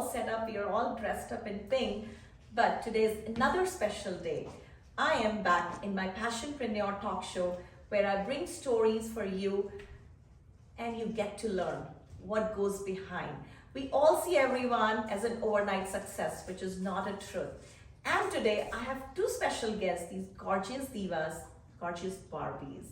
all set up, we are all dressed up in pink, but today is another special day. I am back in my Passionpreneur talk show where I bring stories for you and you get to learn what goes behind. We all see everyone as an overnight success, which is not a truth. And today I have two special guests, these gorgeous divas, gorgeous Barbies.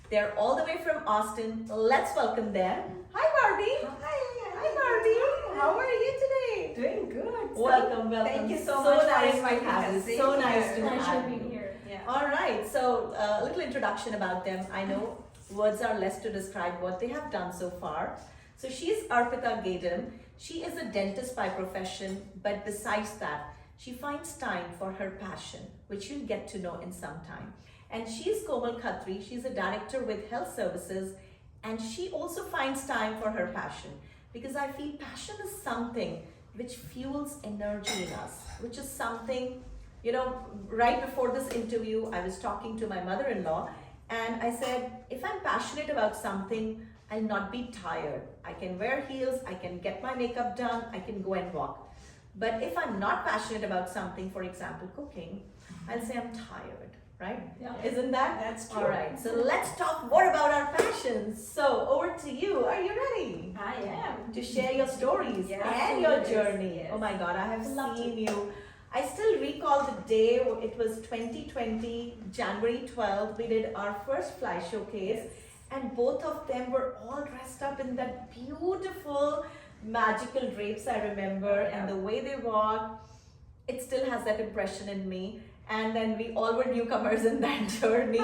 They're all the way from Austin. Let's welcome them. Hi Barbie. Hi Barbie. How are you today? Doing good. Welcome. Thank you so much nice for inviting us. So nice to Pleasure have you. being here. Yeah. All right, so a little introduction about them. I know words are less to describe what they have done so far. So she's Arpita Gaidam. She is a dentist by profession, but besides that, she finds time for her passion, which you'll get to know in some time. And she's Komal Khatri. She's a director with Health Services, and she also finds time for her passion because I feel passion is something which fuels energy in us, which is something, you know, right before this interview, I was talking to my mother-in-law and I said, if I'm passionate about something, I'll not be tired. I can wear heels, I can get my makeup done, I can go and walk. But if I'm not passionate about something, for example, cooking, I'll say I'm tired, right? Yeah. Isn't that? That's true. All right, so let's talk more about our passions. So over to you. Are you ready I am. to share your stories Yes, and your yes, journey? yes. Oh my God, I have Love seen you. I still recall the day, it was 2020, January 12th, we did our first fly showcase. And both of them were all dressed up in that beautiful magical drapes, I remember, and the way they walked, it still has that impression in me. And then we all were newcomers in that journey.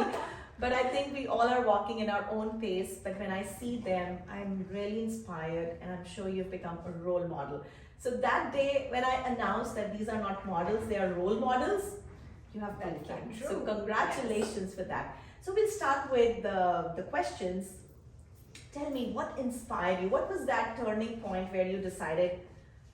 But I think we all are walking in our own pace. But when I see them, I'm really inspired, and I'm sure you've become a role model. So that day, when I announced that these are not models, they are role models, you have That's proved that. true. So congratulations for that. So we'll start with the questions. Tell me, what inspired you? What was that turning point where you decided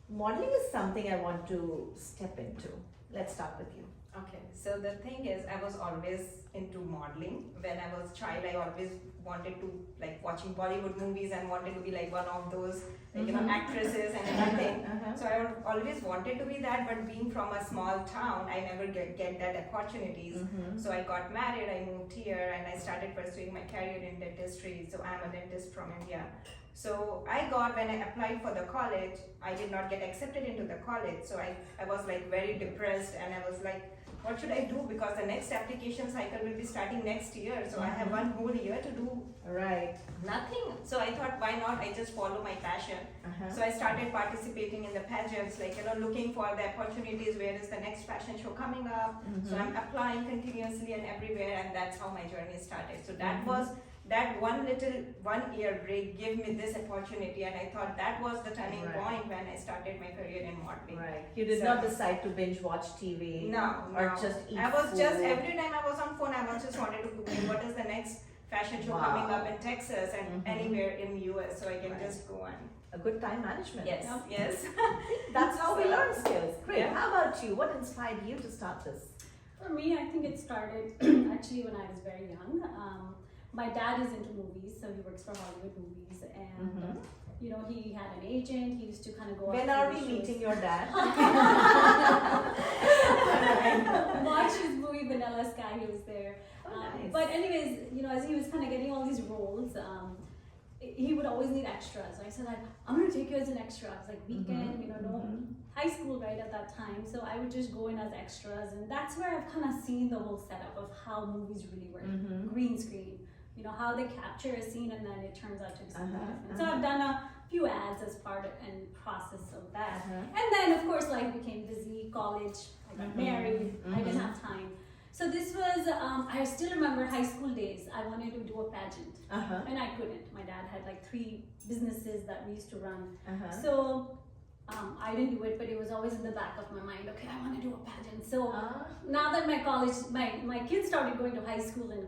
modeling is something I want to step into? Let's start with you. Okay, so the thing is, I was always into modeling. When I was a child, I always wanted to, like, watching Bollywood movies and wanted to be like one of those, like, actresses and everything. So I always wanted to be that, but being from a small town, I never get that opportunities. So I got married, I moved here, and I started pursuing my career in dentistry. So I'm a dentist from India. So when I applied for the college, I did not get accepted into the college. So I was like very depressed, and I was like, what should I do? Because the next application cycle will be starting next year. So I have one whole year to do nothing. So I thought, why not? I just follow my passion. So I started participating in the pageants, like, looking for the opportunities. Where is the next fashion show coming up? So I'm applying continuously and everywhere, and that's how my journey started. So that was that one year break gave me this opportunity, and I thought that was the turning point when I started my career in modeling. Right. You did not decide to binge watch TV. Or just eat I was food. just, every time I was on phone, I was just wanted to Google what is the next fashion show coming up in Texas and anywhere in US, so I can just go on. A good time management. Yes. That's how we So, learn skills. Great. yeah. How about you? What inspired you to start this? For me, I think it started actually when I was very young. My dad is into movies, so he works for Hollywood movies, and he had an agent. He used to kind of go. When are we meeting your dad? Watch his movie Vanilla Sky. He was there. Nice. But anyways, as he was kind of getting all these roles, he would always need extras. So I said, like, I'm gonna take you as an extra. It's like weekend, high school right at that time. So I would just go in as extras, and that's where I've kind of seen the whole setup of how movies really work. Green screen, how they capture a scene and then it turns out to be something different. So I've done a few ads as part and process of that. And then of course life became busy, college, I got married, I didn't have time. So this was, I still remember high school days. I wanted to do a pageant and I couldn't. My dad had like 3 businesses that we used to run. So I didn't do it, but it was always in the back of my mind, okay, I want to do a pageant. So now that my kids started going to high school and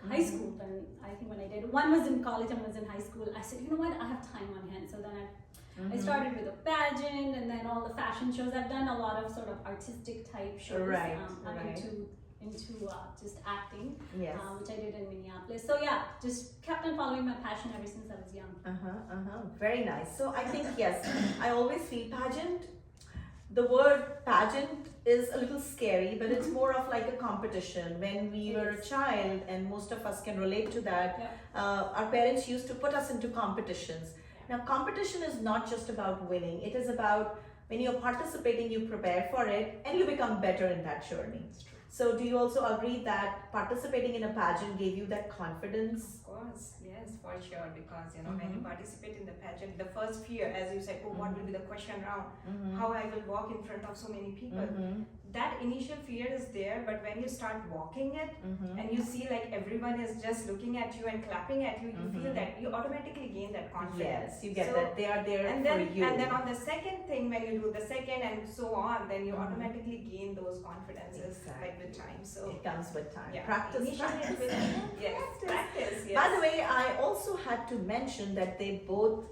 high school, then I think when I did, one was in college and one was in high school, I said, you know what, I have time on hand. So then I started with a pageant and then all the fashion shows. I've done a lot of sort of artistic type shows. I'm into into just acting, Yes. which I did in Minneapolis. So yeah, just kept on following my passion ever since I was young. Very nice. So I think, yes, I always feel pageant. The word pageant is a little scary, but it's more of like a competition. When we were a child, and most of us can relate to that, our parents used to put us into competitions. Now, competition is not just about winning. It is about when you're participating, you prepare for it, and you become better in that journey. So do you also agree that participating in a pageant gave you that confidence? Of course, yes, for sure. Because when you participate in the pageant, the first fear, as you said, what will be the question round? How I will walk in front of so many people. That initial fear is there, but when you start walking it and you see like everyone is just looking at you and clapping at you, you feel that you automatically gain that confidence. Yes, you get that they are there and for then, you. And then on the second thing, when you do the second and so on, then you automatically gain those confidences like with time. So it comes with time. Yeah. Practice. Yes, practice. Yes. By the way, I also had to mention that they both,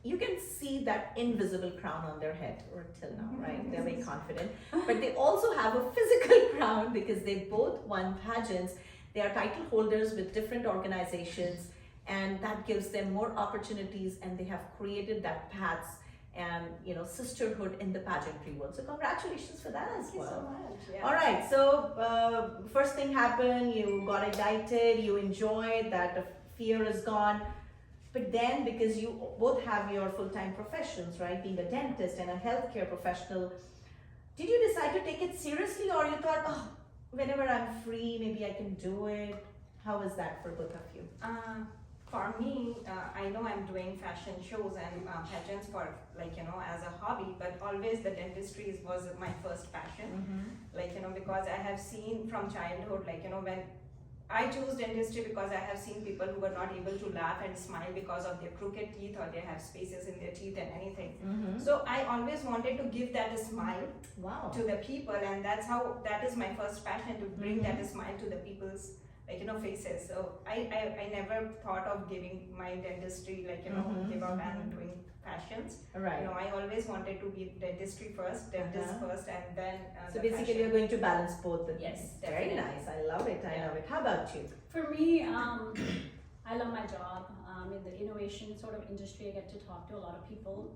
you can see that invisible crown on their head, or till now, right? They're very confident. But they also have a physical crown because they both won pageants. They are title holders with different organizations, and that gives them more opportunities, and they have created that paths and sisterhood in the pageantry world. So congratulations for that as well. Thank you so much. Yeah. All right, so first thing happened, you got ignited, you enjoyed that, the fear is gone. But then, because you both have your full-time professions, right, being a dentist and a healthcare professional, did you decide to take it seriously, or you thought, oh, whenever I'm free, maybe I can do it? How was that for both of you? For me, I know I'm doing fashion shows and pageants for as a hobby, but always the dentistry was my first passion. Because I have seen from childhood, when I chose dentistry, because I have seen people who were not able to laugh and smile because of their crooked teeth, or they have spaces in their teeth and anything. So I always wanted to give that a smile to the people, and that is my first passion, to bring that smile to the people's faces. So I never thought of giving my dentistry give up and doing fashions. Right. I always wanted to be dentistry first, dentist first, and then so basically you're going to balance both the Yes, things. definitely. Very nice. I love it. I love it. How about you? For me, I love my job. In the innovation sort of industry, I get to talk to a lot of people.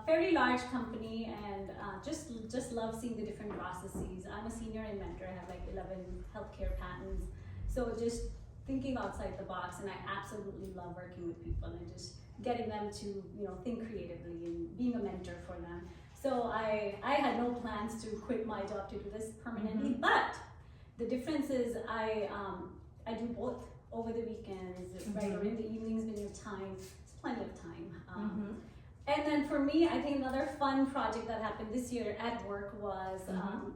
Fairly large company, and just love seeing the different processes. I'm a senior inventor. I have like 11 healthcare patents. So just thinking outside the box, and I absolutely love working with people and just getting them to think creatively and being a mentor for them. So I had no plans to quit my job to do this permanently, but the difference is I do both over the weekends, right, or in the evenings when you have time. It's plenty of time. And then for me, I think another fun project that happened this year at work was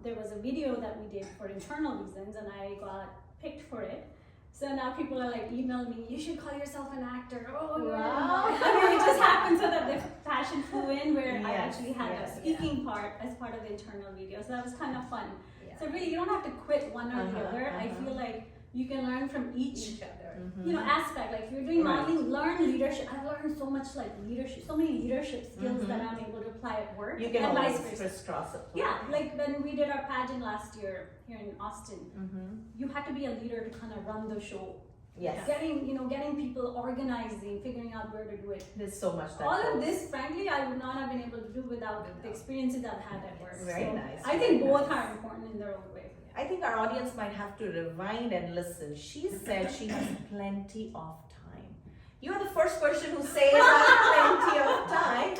there was a video that we did for internal reasons, and I got picked for it. So now people are like emailing me, you should call yourself an actor. Oh, wow. I mean, it just happened so that the passion flew in, where I Yes, actually had yes, a speaking part as part of the internal video. So that was kind of fun. Yeah. So really, you don't have to quit one or the other. I feel like you can learn from each other. aspect. Like if you're doing Right. modeling, learn leadership. I've learned so much leadership, so many leadership skills that I'm able to apply at work. You can and always vice versa. crisscross it. Yeah, like when we did our pageant last year here in Austin, you had to be a leader to kind of run the show. Yes. Getting people organizing, figuring out where to do it. There's so much that All goes. of this, frankly, I would not have been able to do without the experiences I've had at work. Very So nice, I think very both nice. are important in their own way. I think our audience might have to rewind and listen. She said she has plenty of time. You are the first person who says I have plenty of time,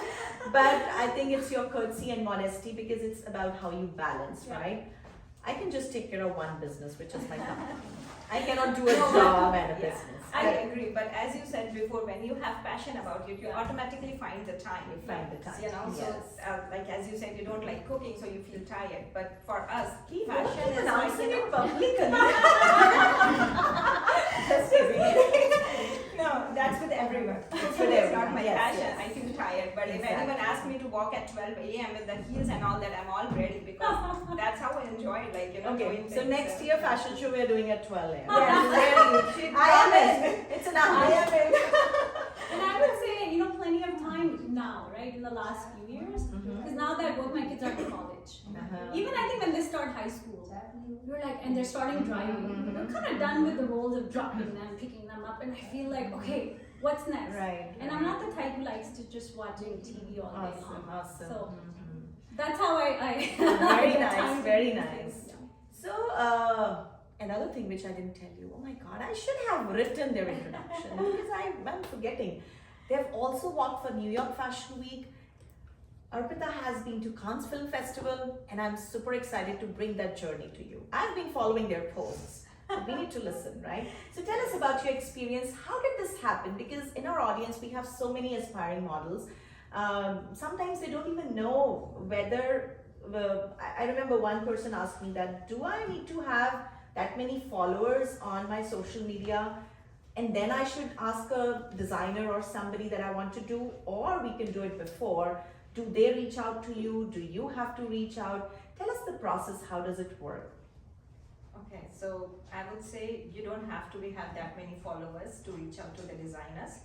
but I think it's your courtesy and modesty, because it's about how you balance, right? I can just take care of one business, which is my company. I cannot do a job and a business. I agree, but as you said before, when you have passion about it, you automatically find the time. You find the time. So like as you said, you don't like cooking, so you feel tired. But for us, Keep passion is announcing like, it publicly. Just no, that's with everyone. It's It's with not everyone, my yes, passion. yes. I feel tired. But if Exactly. anyone asks me to walk at 12 a.m. with the heels and all that, I'm all ready, because that's how I enjoy it. Okay, doing so things. next year fashion show we are doing at 12 a.m. Yes. I am in. It's an hour. And I would say, plenty of time now, right, in the last few years. Because now that both my kids are in college. Even I think when this start high school, you're like, and they're starting driving. You're kind of done with the roles of dropping them, picking them up, and I feel like, okay, what's next? Right. And I'm not the type who likes to just watching TV all day long. Awesome. So that's how I Very get nice, time to very do nice. things, yeah. So, another thing which I didn't tell you, oh my god, I should have written their introduction because I'm forgetting. They've also walked for New York Fashion Week. Arpita has been to Cannes Film Festival, and I'm super excited to bring that journey to you. I've been following their posts. So we need to listen, right? So tell us about your experience. How did this happen? Because in our audience, we have so many aspiring models. Sometimes they don't even know whether, I remember one person asked me that, do I need to have that many followers on my social media and then I should ask a designer or somebody that I want to do, or we can do it before? Do they reach out to you? Do you have to reach out? Tell us the process. How does it work? Okay, so I would say you don't have to have that many followers to reach out to the designers.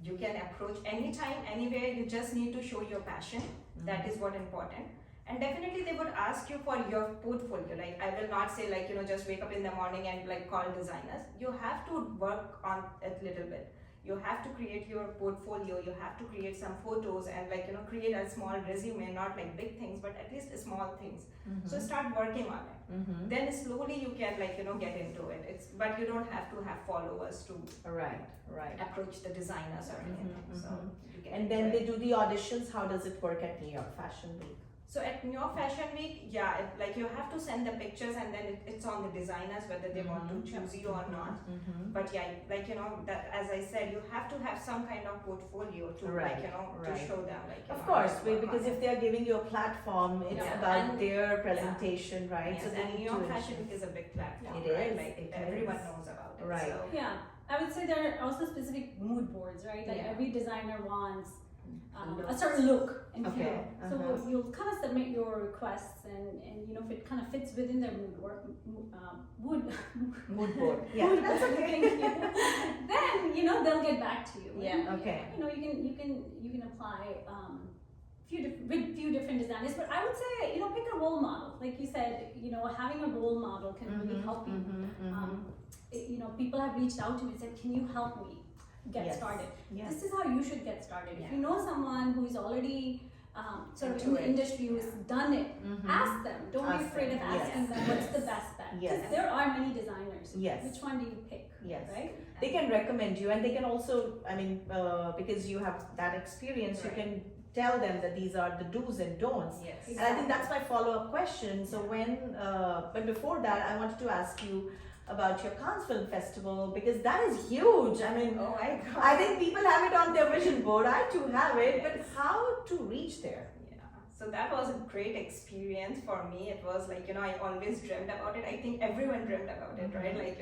You can approach anytime, anywhere. You just need to show your passion. That is what important. And definitely they would ask you for your portfolio. Like, I will not say like, just wake up in the morning and like call designers. You have to work on it a little bit. You have to create your portfolio. You have to create some photos and like, create a small resume, not like big things, but at least small things. So start working on it. Then slowly you can like, get into it. But you don't have to have followers to Right. approach the designers or anything. So you get And into then it. they do the auditions. How does it work at New York Fashion Week? So at New York Fashion Week, yeah, like you have to send the pictures and then it's on the designers whether they want to choose you or not. But yeah, like that as I said, you have to have some kind of portfolio to like to show them like. Of course, because if they are giving you a platform, it's Yeah. about And- their presentation, right? Yes, So they and need New York to Fashion ensure. Week is a big platform, It right? is, Like it everyone is. knows about it. Right. So. Yeah, I would say there are also specific mood boards, right? Like Yeah. every designer wants a certain look and Okay, feel. So uh-huh. you'll kind of submit your requests, and if it kind of fits within their mood Mood board. Yeah, that's okay. Thank you. Then they'll get back to you. Yeah. And, Okay. you can apply with few different designers, but I would say pick a role model. Like you said, having a role model can really help you. People have reached out to me and said, "Can you help me get Yes. started?" Yes. This is how you should get started. If Yeah. you know someone who is already sort of Into in the it. industry who has done it, ask them. Don't be Ask afraid them, of asking yes. them what's the best bet. Yes. Because there are many designers. Yes. Which one do you pick? Yes. Right? They can recommend you, and they can also, because you have that experience, you Right. can tell them that these are the do's and don'ts. Yes. And I think that's my follow-up question. So but before that, I wanted to ask you about your Cannes Film Festival, because that is huge. I mean, Oh my God. I think people have it on their vision board. I too have it, but how to reach there? Yeah. So that was a great experience for me. It was like, I always dreamt about it. I think everyone dreamt about it, right? Like,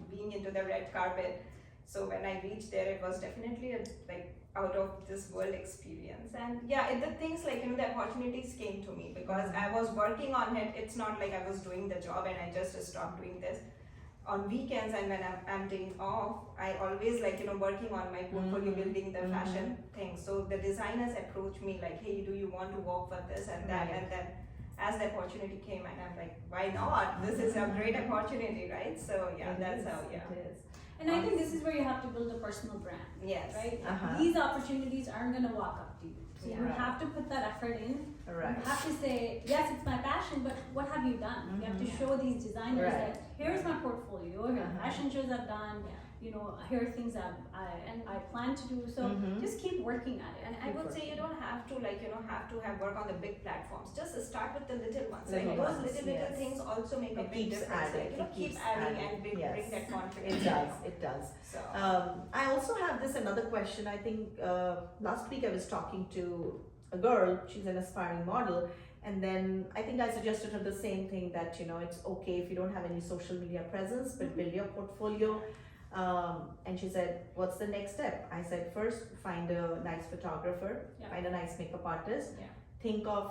being into the red carpet. So when I reached there, it was definitely a like out of this world experience. And yeah, the things like, the opportunities came to me because I was working on it. It's not like I was doing the job and I just stopped doing this. On weekends and when I'm taking off, I always like, working on my portfolio, building the fashion thing. So the designers approach me like, hey, do you want to work for this and that? Right. And then as the opportunity came, and I'm like, why not? This is a great opportunity, right? So yeah, that's how, yeah. It is. And I think this is where you have to build a personal brand, Yes. right? Uh-huh. These opportunities aren't going to walk up to you. So you Yeah. have to put that effort in. Right. You have to say, yes, it's my passion, but what have you done? You have to show these designers Right. that here's my portfolio, here are the fashion shows I've done, here are things I plan to do. So just keep working at it. And I would say you don't have to have work on the big platforms. Just start with the little ones. Little Like ones, those little yes. things also make a It big keeps difference. adding, Like, it keep keeps adding adding. and bring Yes. that confidence. It does. It does. So I also have this another question. I think last week I was talking to a girl. She's an aspiring model, and then I think I suggested her the same thing, that it's okay if you don't have any social media presence, but build your portfolio. And she said, "What's the next step?" I said, "First, find a nice photographer, find a nice makeup artist. Yeah. Think of."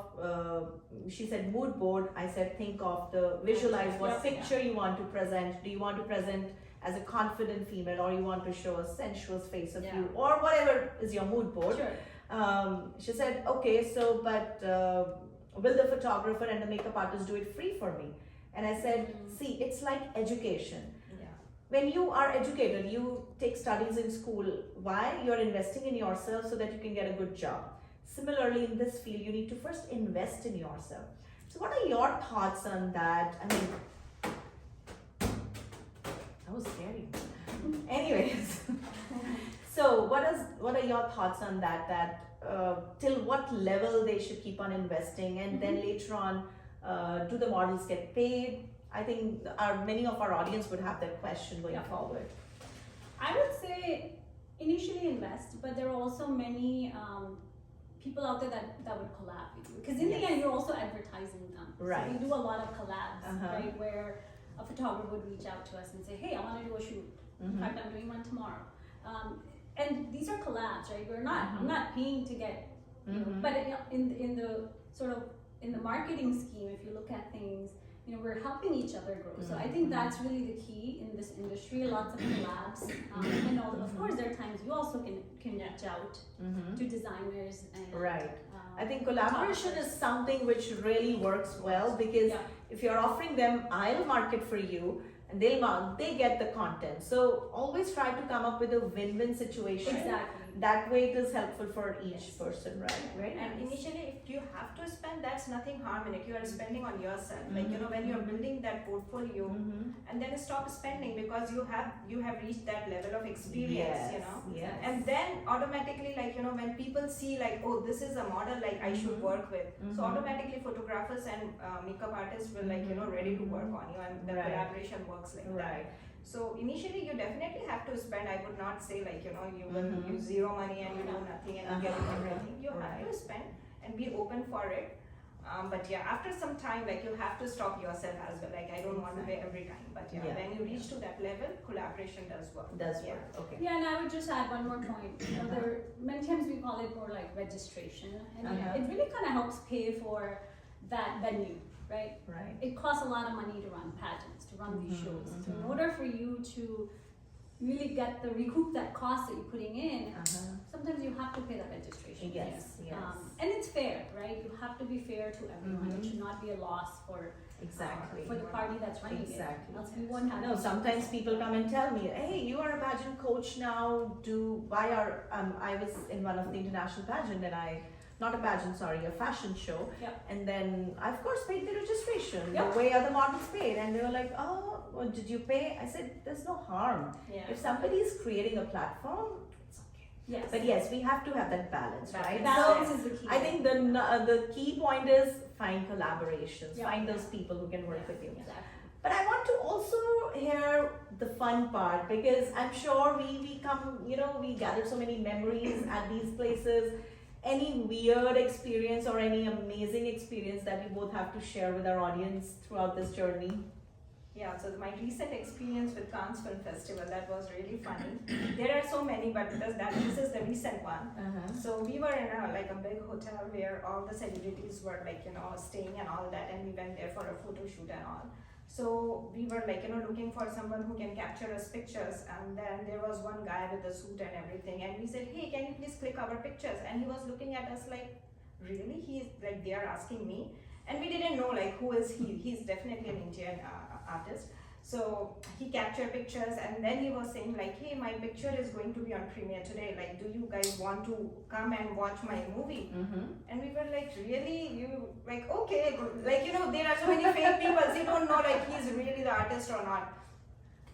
She said mood board. I said, "Think of visualize what picture you want to present. Do you want to present as a confident female, or you want to show a sensuous face of you, or whatever is your mood board?" Sure. She said, "Okay, so but will the photographer and the makeup artist do it free for me? And I said, see, it's like education. Yeah. When you are educated, you take studies in school. Why? You're investing in yourself so that you can get a good job. Similarly, in this field, you need to first invest in yourself. So what are your thoughts on that? I mean, that was scary. Anyways, so what are your thoughts on that? Till what level they should keep on investing, and then later on, do the models get paid? I think many of our audience would have that question going forward. I would say initially invest, but there are also many people out there that would collab with you, because in the end you're also advertising them. Right. So we do a lot of collabs, right, where a photographer would reach out to us and say, hey, I want to do a shoot. In fact, I'm doing one tomorrow. And these are collabs, right? I'm not paying to get, you know, but in the sort of in the marketing scheme, if you look at things, you know, we're helping each other grow. So I think that's really the key in this industry. Lots of collabs, and of course, there are times you also can reach out to designers and right. I think collaboration is something which really works well, because if you're offering them, I'll market for you, and they get the content. So always try to come up with a win-win situation. Exactly. That way it is helpful for each person, right? Right. And initially, if you have to spend, that's nothing harm in it. You are spending on yourself. Like, you know, when you're building that portfolio, and then stop spending, because you have reached that level of experience, you know. Yes. And then automatically, like, you know, when people see like, oh, this is a model like I should work with, so automatically photographers and makeup artists will, like, you know, ready to work on you, and the collaboration works like that. So initially, you definitely have to spend. I would not say, like, you know, you will use zero money and you do nothing and you get everything. You have to spend and be open for it. But yeah, after some time, like, you have to stop yourself as well. Like, I don't want to pay every time. But when you reach to that level, collaboration does work. Okay. Yeah, and I would just add one more point. You know, many times we call it more like registration, and it really kind of helps pay for that venue. Right? Right. It costs a lot of money to run pageants, to run these shows. So in order for you to really recoup that cost that you're putting in, sometimes you have to pay that registration. Yes. And it's fair, right? You have to be fair to everyone. It should not be a loss for the party that's running it. Else we won't have. No, sometimes people come and tell me, hey, you are a pageant coach now. I was in one of the international pageant, and not a pageant, sorry, a fashion show. And then I, of course, paid the registration the way other models paid. And they were like, oh, well, did you pay? I said, there's no harm. If somebody is creating a platform, it's okay. Yes. But yes, we have to have that balance, right? Balance is the key. I think the key point is find collaborations, find those people who can work with you. Exactly. But I want to also hear the fun part, because I'm sure we come, you know, we gather so many memories at these places. Any weird experience or any amazing experience that you both have to share with our audience throughout this journey? Yeah, so my recent experience with Cannes Film Festival, that was really funny. There are so many, but this is the recent one. So we were in a big hotel where all the celebrities were, like, you know, staying and all that, and we went there for a photo shoot and all. So we were, like, you know, looking for someone who can capture us pictures, and then there was one guy with a suit and everything, and we said, hey, can you please click our pictures? And he was looking at us like, really? He's like, they are asking me? And we didn't know, like, who is he? He's definitely an Indian artist. So he captured pictures, and then he was saying, like, hey, my picture is going to be on premiere today. Like, do you guys want to come and watch my movie? And we were like, really? You, like, okay. Like, you know, there are so many fake people. You don't know, like, he's really the artist or not.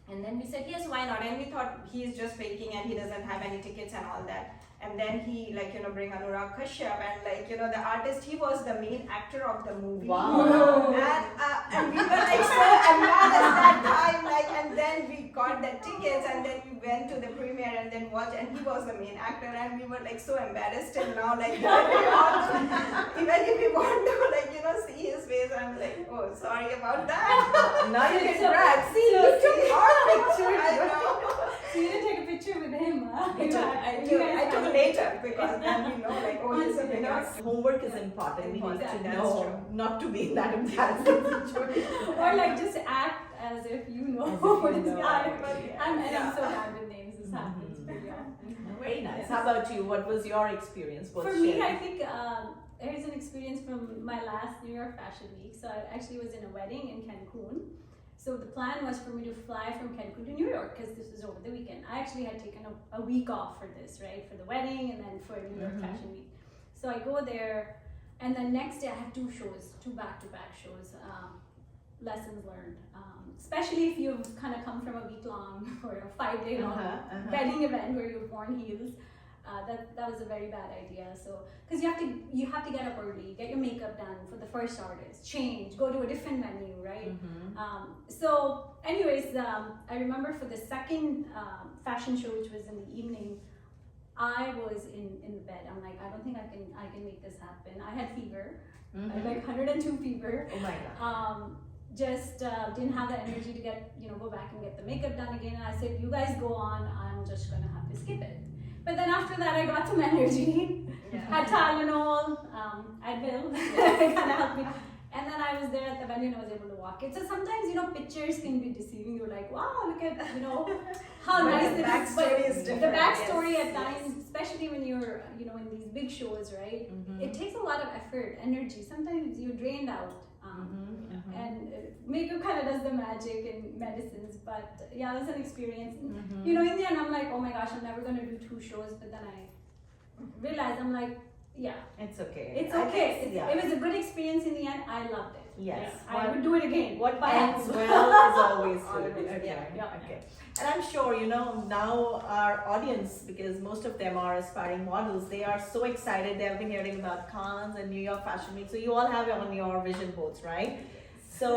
And then we said, yes, why not? And we thought he's just faking and he doesn't have any tickets and all that. And then he, like, you know, bring Anurag Kashyap, and, like, you know, the artist, he was the main actor of the movie. Wow. And we were, like, so embarrassed that time, like, and then we got the tickets, and then we went to the premiere and then watched, and he was the main actor, and we were, like, so embarrassed till now, like, even if we want to, like, you know, see his face, I'm like, oh, sorry about that. Now you can brag. See, you took our picture. I know. So you didn't take a picture with him, huh? I took later, because then we know, like, oh, he's a big actor. Homework is important. We need That's to know true. not to be in that embarrassing situation. Or like just act as if you know As if what you is know. going on. I'm so bad with names. This happens. But Very nice. How about you? What was your experience? Both For me, sharing? I think here's an experience from my last New York Fashion Week. So I actually was in a wedding in Cancun. So the plan was for me to fly from Cancun to New York because this was over the weekend. I actually had taken a week off for this, right? For the wedding and then for New York Fashion Week. So I go there, and then next day I have 2 shows, 2 back-to-back shows. Lessons learned, especially if you've kind of come from a week-long or a 5-day long wedding event where you've worn heels. That was a very bad idea. So because you have to get up early, get your makeup done for the first artist, change, go to a different venue, right? So anyways, I remember for the second fashion show, which was in the evening, I was in the bed. I'm like, I don't think I can make this happen. I had fever, I had like 102 fever. Oh my God. Just didn't have the energy to go back and get the makeup done again. And I said, you guys go on, I'm just gonna have to skip it. But then after that, I got some energy, had Tylenol, Advil, kind of helped me. And then I was there at the venue and I was able to walk it. So sometimes, pictures can be deceiving. You're like, wow, look at, how nice the it is. backstory is different. The backstory at times, especially when you're, in these big shows, right? It takes a lot of effort, energy. Sometimes you're drained out. And makeup kind of does the magic and medicines, but yeah, that's an experience. In the end, I'm like, oh my gosh, I'm never gonna do 2 shows. But then I realized, I'm like, yeah, it's okay. It's okay. It was a good experience in the end. I loved it. Yes, yeah. I would do it again. What ends well is always Always, good. Okay. yeah. Okay. And I'm sure, now our audience, because most of them are aspiring models, they are so excited. They have been hearing about Cannes and New York Fashion Week. So you all have it on your vision boards, right? So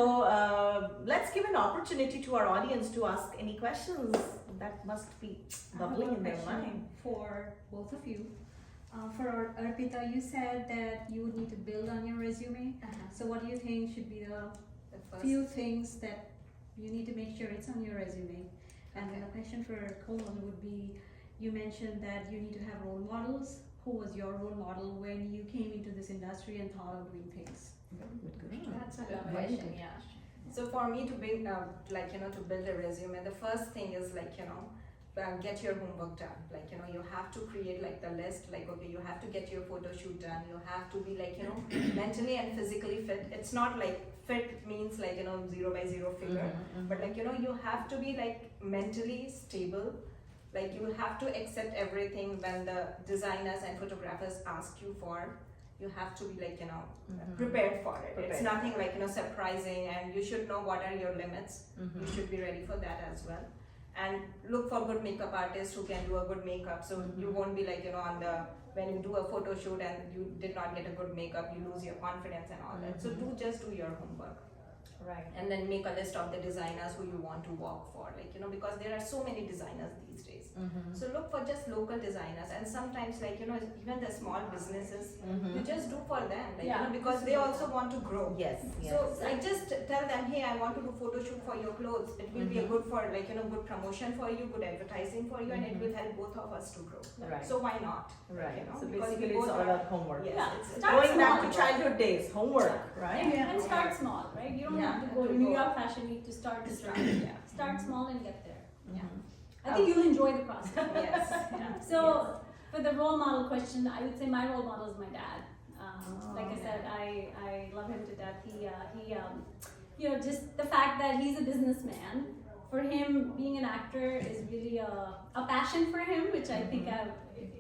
let's give an opportunity to our audience to ask any questions that must be bubbling in their mind. For both of you. For Arpita, you said that you would need to build on your resume. So what do you think should be the few things that you need to make sure it's on your resume? And then the question for Colin would be, you mentioned that you need to have role models. Who was your role model when you came into this industry and thought of doing things? That's a good question, yeah. So for me to build, to build a resume, the first thing is get your homework done. You have to create the list. Okay, you have to get your photo shoot done. You have to be mentally and physically fit. It's not fit means 0 by 0 figure, but you have to be mentally stable. You have to accept everything when the designers and photographers ask you for. You have to be prepared for it. It's nothing surprising, and you should know what are your limits. You should be ready for that as well. And look for good makeup artists who can do a good makeup, so you won't be when you do a photo shoot and you did not get a good makeup, you lose your confidence and all that. So just do your homework. Right. And then make a list of the designers who you want to work for, because there are so many designers these days. So look for just local designers, and sometimes even the small businesses, you just do for them, because they also want to grow. Yes. So I just tell them, hey, I want to do photo shoot for your clothes. It will be a good for good promotion for you, good advertising for you, and it will help both of us to grow. Right. So why not? Right. So because basically, we it's both all are- about homework. Yes, Yeah. it's Start Going back small. to childhood days, homework, right? And start small, right? You don't have to go to New York Fashion Week to start this journey. Start small and get there. I think you'll enjoy the process. Yes. So for the role model question, I would say my role model is my dad. Like I said, I love him to death. He just the fact that he's a businessman. For him, being an actor is really a passion for him, which I think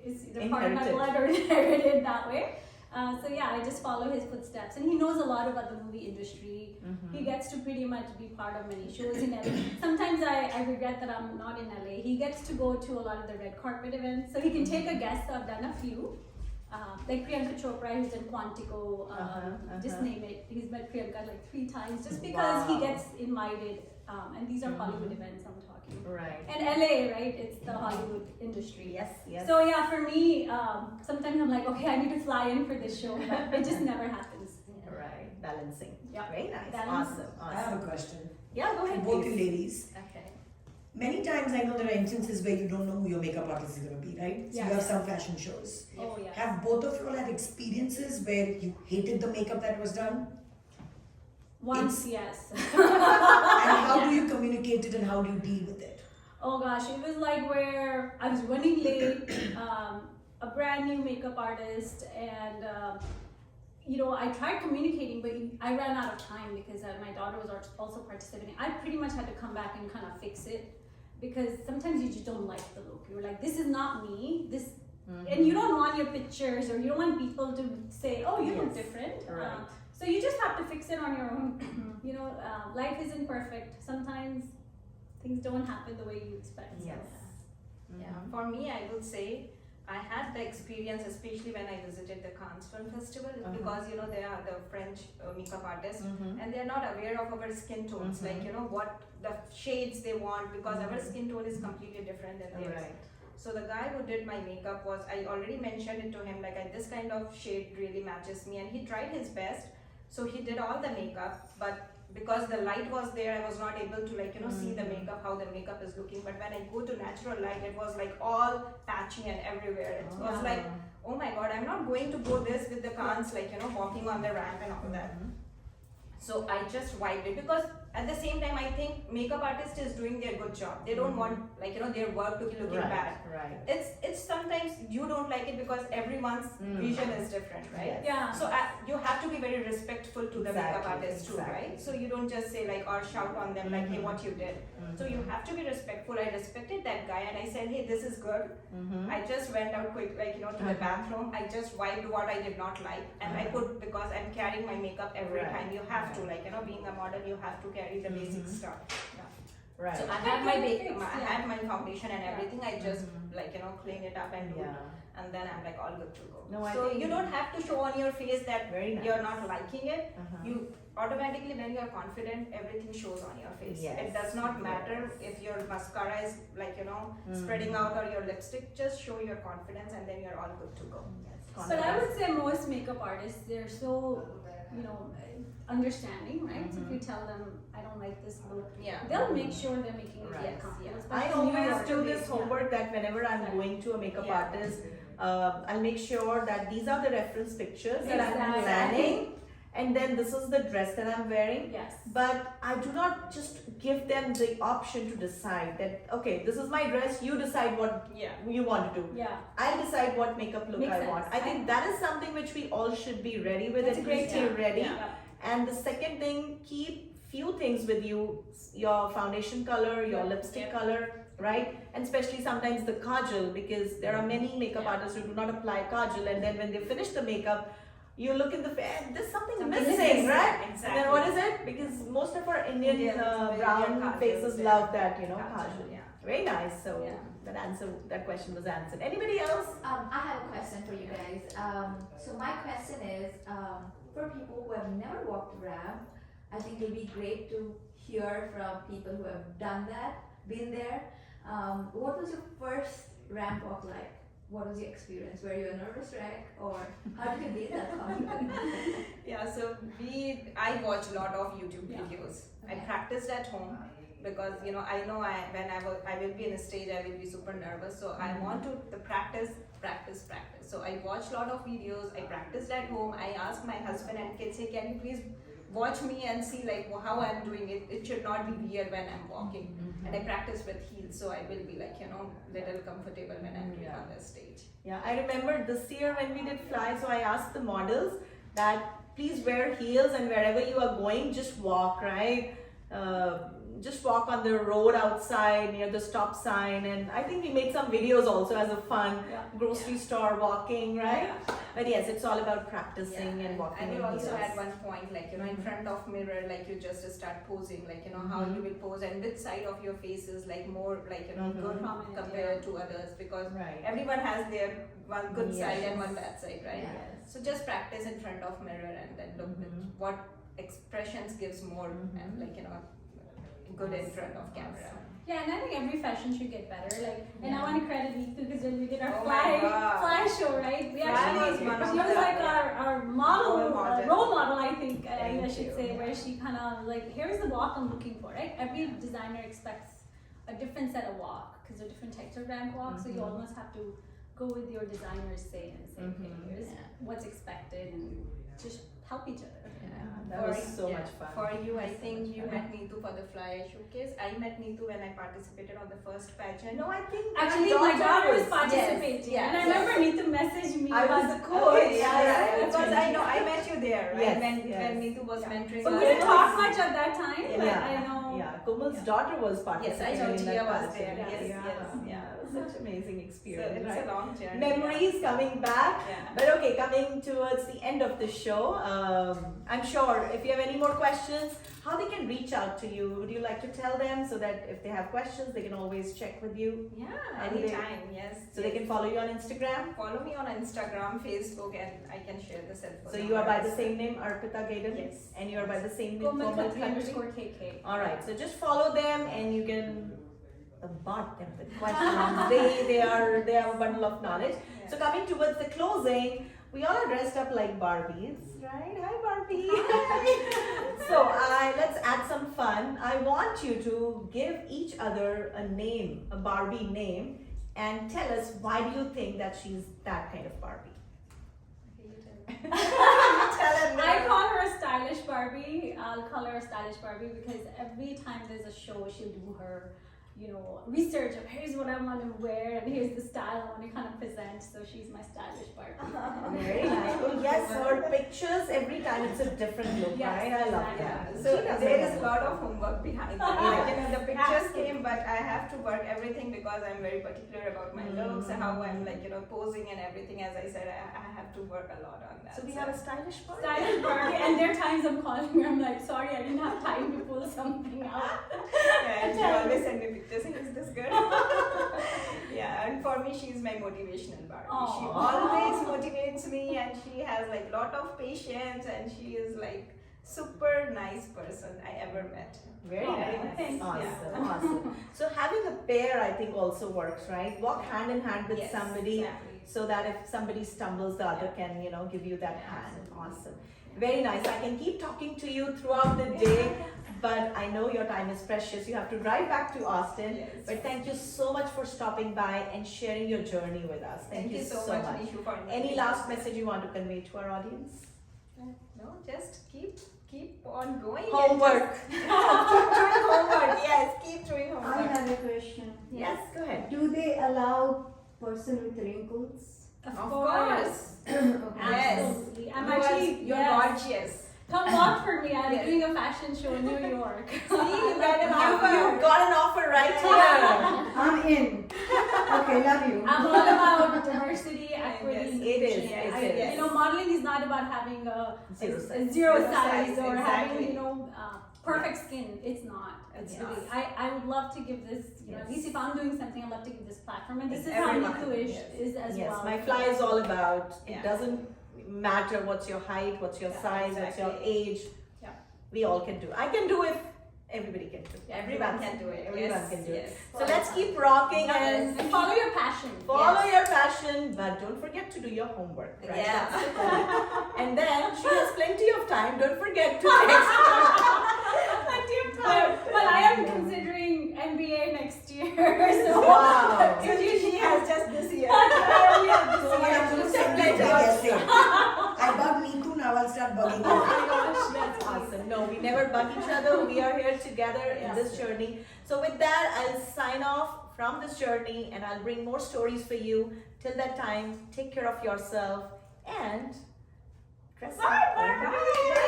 is either part of my Inherited. blood or inherited that way. I just follow his footsteps, and he knows a lot about the movie industry. He gets to pretty much be part of many shows in LA. Sometimes I regret that I'm not in LA. He gets to go to a lot of the red carpet events, so he can take a guest. I've done a few, like Priyanka Chopra, who's in Quantico. Just name it. He's met Priyanka 3 times, just because he gets invited. And these are Hollywood events I'm talking. Right. And LA, right? It's the Hollywood industry. Yes. So yeah, for me, sometimes I'm like, okay, I need to fly in for this show, but it just never happens. Right. Balancing. Yeah. Very nice. Balance. Awesome. I have a question. Yeah, go For ahead, both you please. ladies. Okay. Many times I know there are instances where you don't know who your makeup artist is going to be, right? So Yeah. you have some fashion shows. Oh yeah. Have both of you all had experiences where you hated the makeup that was done? Once, yes. And how do you communicate it and how do you deal with it? Oh gosh, it was like where I was running late, a brand new makeup artist, and I tried communicating, but I ran out of time because my daughter was also participating. I pretty much had to come back and kind of fix it because sometimes you just don't like the look. You're like, this is not me. And you don't want your pictures, or you don't want people to say, oh, you look different. Right. So you just have to fix it on your own. Life isn't perfect. Sometimes things don't happen the way you expect. Yes. Yeah, for me, I would say I had the experience, especially when I visited the Cannes Film Festival, because they are the French makeup artists, and they are not aware of our skin tones, like what the shades they want, because our skin tone is completely different than theirs. Right. So the guy who did my makeup I already mentioned it to him, like this kind of shade really matches me, and he tried his best. So he did all the makeup, but because the light was there, I was not able to see the makeup, how the makeup is looking. But when I go to natural light, it was like all patchy and everywhere. It was like, oh my god, I'm not going to go this with the cans, walking on the ramp and all that. So I just wiped it, because at the same time I think makeup artist is doing their good job. They don't want their work to be looking bad. Right. It's sometimes you don't like it because everyone's vision is different, right? Yes. Yeah. So you have to be very respectful to the makeup artist too, right? So you don't just say or shout on them hey, what you did. So you have to be respectful. I respected that guy and I said, hey, this is good. I just went out quick to the bathroom. I just wiped what I did not like, and I could, because I'm carrying my makeup every time. You have to being a model, you have to carry the basic stuff. Right. So I had my I had my foundation and everything. I just clean it up and do it. And then I'm all good to go. No, I so think you don't have to show on your face that very nice. you're not liking it. You automatically, when you're confident, everything shows on your face. Yes. It does not matter if your mascara is spreading out, or your lipstick. Just show your confidence and then you're all good to go. But I would say most makeup artists, they're so understanding, right? So if you tell them, I don't like this look, they'll make sure they're making it feel comfortable. I always do this homework that whenever I'm going to a makeup artist, I'll make sure that these are the reference pictures that I'm planning, and then this is the dress that I'm wearing. Yes. But I do not just give them the option to decide that, okay, this is my dress, you decide what you want to do. Yeah. I'll decide what makeup look Makes I sense. want. I think that is something which we all should be ready with. That's at a great least you're ready. Yeah. And the second thing, keep few things with you: your foundation color, your lipstick color, right? And especially sometimes the kajal, because there are many makeup artists who do not apply kajal, and then when they finish the makeup, you look in the face, there's something missing, right? Exactly. And then what is it? Because most of our Indian brown faces love that, kajal. Yeah. Very nice. So that question was answered. Anybody else? I have a question for you guys. So my question is, for people who have never walked a ramp, I think it will be great to hear from people who have done that, been there. What was your first ramp walk like? What was your experience? Were you a nervous wreck, or how did you get that confident? So I watch a lot of YouTube videos. I practiced at home, because I know when I will be in a stage, I will be super nervous. So I want to practice. So I watched a lot of videos. I practiced at home. I asked my husband and kids, hey, can you please watch me and see how I'm doing it. It should not be weird when I'm walking. And I practice with heels, so I will be little comfortable when I'm doing on the stage. Yeah, I remember this year when we did fly, so I asked the models that please wear heels, and wherever you are going, just walk, right? Just walk on the road outside near the stop sign, and I think we made some videos also as a fun grocery store walking, right? But yes, it's all about practicing and walking. I will also heels. at one point, in front of mirror, you just start posing, how you will pose, and which side of your face is more good compared to others, because everyone has their one good side and one bad side, right? So just practice in front of mirror and then look with what expressions gives more good in front of camera. Yeah, and I think every fashion should get better. And I want to credit Neetu, because when we did our Oh my fly show, right? We Fly actually, was one of she was the- our model, role model, I think, I Thank should you. say, where she kind of here's the walk I'm looking for, right? Every designer expects a different set of walk, because there are different types of ramp walk, so you almost have to go with your designer's say and say, okay, here's what's expected, and just help each other. That was so much fun. For you, I So think much you fun. met Neetu for the Fly Showcase. I met Neetu when I participated on the first pageant. No, I think Actually, my daughter was participating, yes, and I yes. remember Neetu messaged me. I was about the coach. Okay, yeah. That's Because right. I know I met you there, right? Yes, when yes. Neetu was mentoring So us. we didn't talk much at that time, but Yeah. I know. Yeah, Komal's daughter was Yes, participating. I know in Tia that was pageant. there. Yes, yeah. yes. Yeah, it was such an amazing So experience. it's right? a long journey. Memories coming back. Yeah. But okay, coming towards the end of the show, I'm sure if you have any more questions, how they can reach out to you, would you like to tell them so that if they have questions, they can always check with you? Yeah, And anytime. Yes. So they can follow you on Instagram? follow me on Instagram, Facebook, and I can share the cell phone. So you are by number the as same name, Arpita Gaiden? Yes. And you are by the same name, Komal Komal Khatri Khatri? _KK. Alright, so just follow them and you can bombard them with questions. they have a bundle of knowledge. well. So coming towards the closing, we all are dressed up like Barbies, right? Hi Barbie. So let's add some fun. I want you to give each other a name, a Barbie name, and tell us why do you think that she's that kind of Barbie? I call her a stylish Barbie. I'll call her a stylish Barbie because every time there's a show, she'll do her, research of here's what I want to wear and here's the style I want to kind of present. So she's my stylish Barbie. Very nice. Oh yes, her pictures every time it's a different look, Yes, right? I love exactly. that. So She does there it is a well. lot of homework behind that. Like, the pictures came, but I have to work everything because I'm very particular about my looks and how I'm posing and everything. As I said, I have to work a lot on that. So we have a stylish Barbie. Stylish Barbie, and there are times I'm calling her, I'm like, sorry, I didn't have time to pull something out. Yeah, and she always send me pictures saying, is this good? Yeah, and for me, she's my motivational Barbie. She Aw. always motivates me, and she has lot of patience, and she is super nice person I ever met. Very Oh, nice. thanks. Awesome, Yeah. awesome. So having a pair, I think, also works, right? Walk hand in hand with Yes, somebody, exactly. so that if somebody stumbles, the other can, give you that hand. Awesome. Very nice. I can keep talking to you throughout the day, but I know your time is precious. You have to drive back to Austin. Yes. But thank you so much for stopping by and sharing your journey with us. Thank you so much. Nishu, for Any inviting last us. message you want to convey to our audience? No, just keep on going. Homework. Keep doing homework. Yes, keep doing I homework. have a question. Yes, go ahead. Do they allow person with wrinkles? Of Of course. course. Yes. Absolutely. I'm You actually, you're yes. gorgeous. Come walk for me. I'm Yes. doing a fashion show in New York. See, you got an You've offer. got an offer right here. I'm in. Okay, love you. I'm all about diversity, equity, Yes, it is, inclusion. it I- is. modeling is not about having a Zero size. zero Zero size size, or exactly. having, perfect skin. It's not. It's Yes. really, I would love to give this, at least if I'm doing something, I'd love to give this platform. And this is Everyone, how Neetu yes. is as Yes, well. my fly is all about it Yeah. doesn't matter what's your height, what's your Yeah, size, what's your exactly. age. Yeah. We all can do. I can do it. Everybody can do. Everyone can do it. Everyone Yes, can do it. yes. So let's keep rocking and And follow your passion. follow Yes. your passion, but don't forget to do your homework. Right? Yeah. That's important. And then she has plenty of time. Don't forget to text her. Plenty of time. Well, I am considering MBA next year. So Wow. So she has just this year. So I'm going to send you a I bug Neetu, now I'll start bugging Oh you. my gosh, that's Awesome. No, we never bug each other. We are here together in this journey. So with that, I'll sign off from this journey and I'll bring more stories for you. Till that time, take care of yourself and dress up. Bye.